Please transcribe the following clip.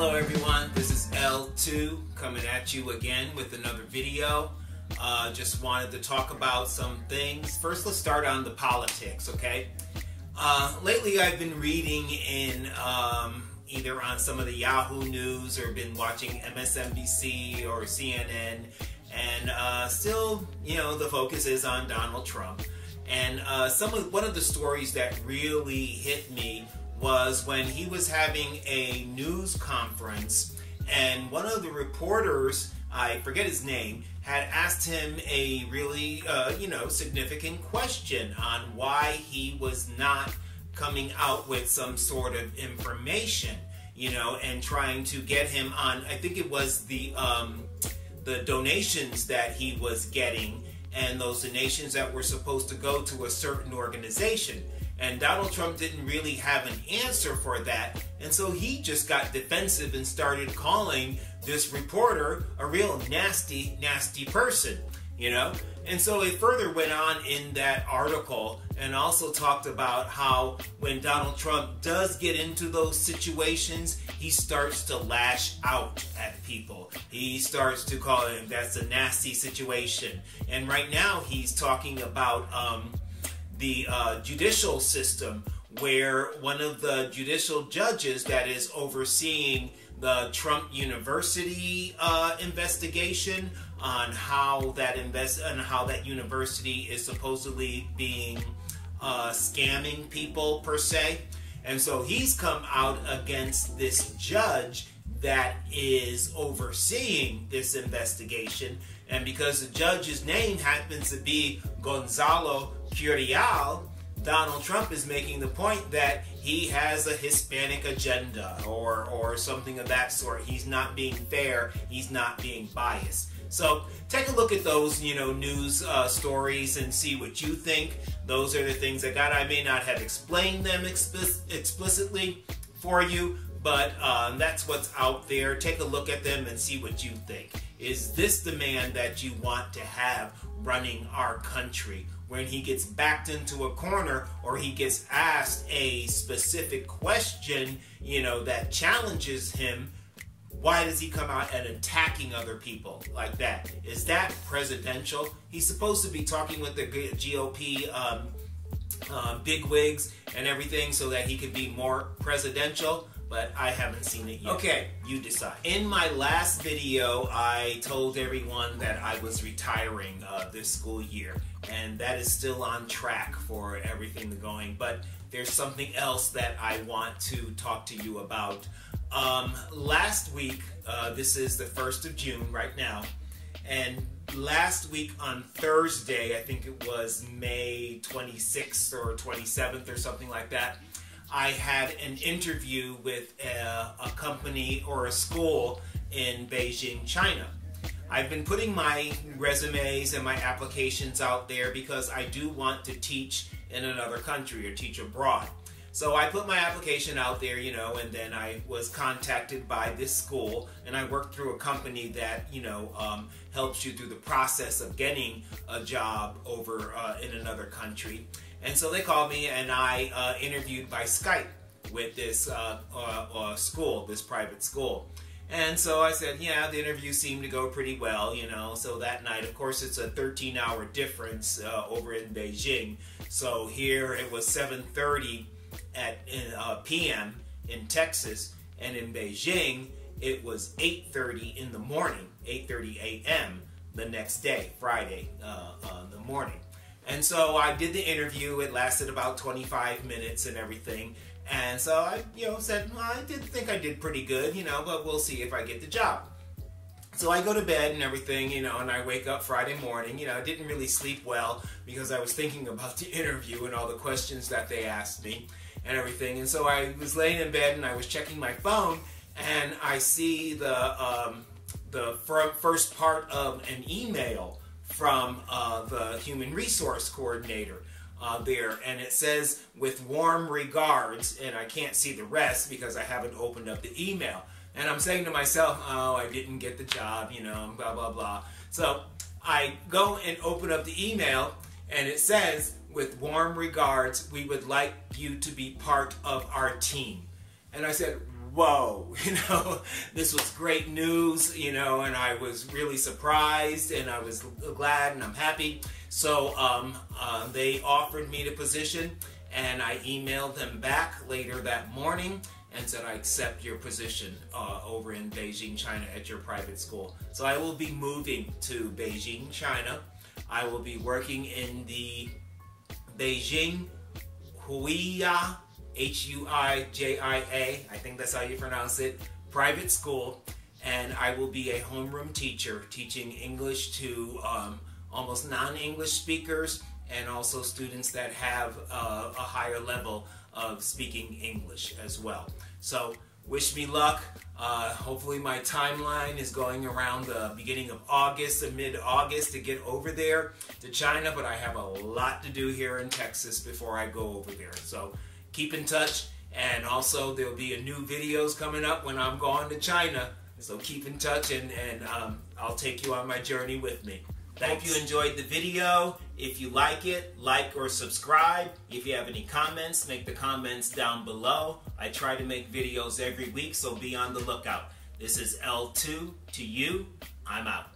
Hello everyone, this is L2 coming at you again with another video. Just wanted to talk about some things. First, let's start on the politics, okay? Lately I've been reading in either on some of the Yahoo News or been watching MSNBC or CNN, and still, the focus is on Donald Trump. And one of the stories that really hit me was when he was having a news conference, and one of the reporters, I forget his name, had asked him a really, significant question on why he was not coming out with some sort of information, and trying to get him on. I think it was the donations that he was getting, and those donations that were supposed to go to a certain organization. And Donald Trump didn't really have an answer for that. And so he just got defensive and started calling this reporter a real nasty, nasty person, And so it further went on in that article and also talked about how when Donald Trump does get into those situations, he starts to lash out at people. He starts to call it, that's a nasty situation. And right now he's talking about the judicial system, where one of the judicial judges that is overseeing the Trump University investigation on how that university is supposedly being scamming people per se. And so he's come out against this judge that is overseeing this investigation. And because the judge's name happens to be Gonzalo Curiel, Donald Trump is making the point that he has a Hispanic agenda or something of that sort. He's not being fair. He's not being biased. So take a look at those, news stories and see what you think. Those are the things that I may not have explained them explicitly for you, but that's what's out there. Take a look at them and see what you think. Is this the man that you want to have running our country? When he gets backed into a corner or he gets asked a specific question, that challenges him, why does he come out and attacking other people like that? Is that presidential? He's supposed to be talking with the GOP bigwigs and everything so that he could be more presidential, but I haven't seen it yet. Okay, you decide. In my last video, I told everyone that I was retiring this school year, and that is still on track for everything going, but there's something else that I want to talk to you about. Last week, this is the 1st of June right now, and last week on Thursday, I think it was May 26th or 27th or something like that, I had an interview with a company or a school in Beijing, China. I've been putting my resumes and my applications out there because I do want to teach in another country or teach abroad. So I put my application out there, and then I was contacted by this school, and I worked through a company that, helps you through the process of getting a job over in another country. And so they called me, and I interviewed by Skype with this school, this private school. And so I said, yeah, the interview seemed to go pretty well, So that night, of course, it's a 13-hour difference over in Beijing. So here it was 7:30 p.m. in Texas, and in Beijing it was 8:30 in the morning, 8:30 a.m. the next day, Friday, in the morning. And so I did the interview. It lasted about 25 minutes and everything. And so I, said, well, I did think I did pretty good, but we'll see if I get the job. So I go to bed and everything, and I wake up Friday morning. I didn't really sleep well because I was thinking about the interview and all the questions that they asked me and everything. And so I was laying in bed and I was checking my phone, and I see the first part of an email from the human resource coordinator there, and it says, "With warm regards," and I can't see the rest because I haven't opened up the email. And I'm saying to myself, oh, I didn't get the job, blah, blah, blah. So I go and open up the email, and it says, "With warm regards, we would like you to be part of our team." And I said, whoa, this was great news, and I was really surprised, and I was glad, and I'm happy. So they offered me the position, and I emailed them back later that morning and said, I accept your position over in Beijing, China at your private school. So I will be moving to Beijing, China. I will be working in the Beijing Huiya, Huijia, I think that's how you pronounce it, private school, and I will be a homeroom teacher teaching English to almost non-English speakers and also students that have a higher level of speaking English as well. So wish me luck. Hopefully my timeline is going around the beginning of August or mid-August to get over there to China, but I have a lot to do here in Texas before I go over there. So keep in touch, and also there'll be a new videos coming up when I'm going to China. So keep in touch, and I'll take you on my journey with me. Hope you enjoyed the video. If you like it, like or subscribe. If you have any comments, make the comments down below. I try to make videos every week, so be on the lookout. This is L2 to you. I'm out.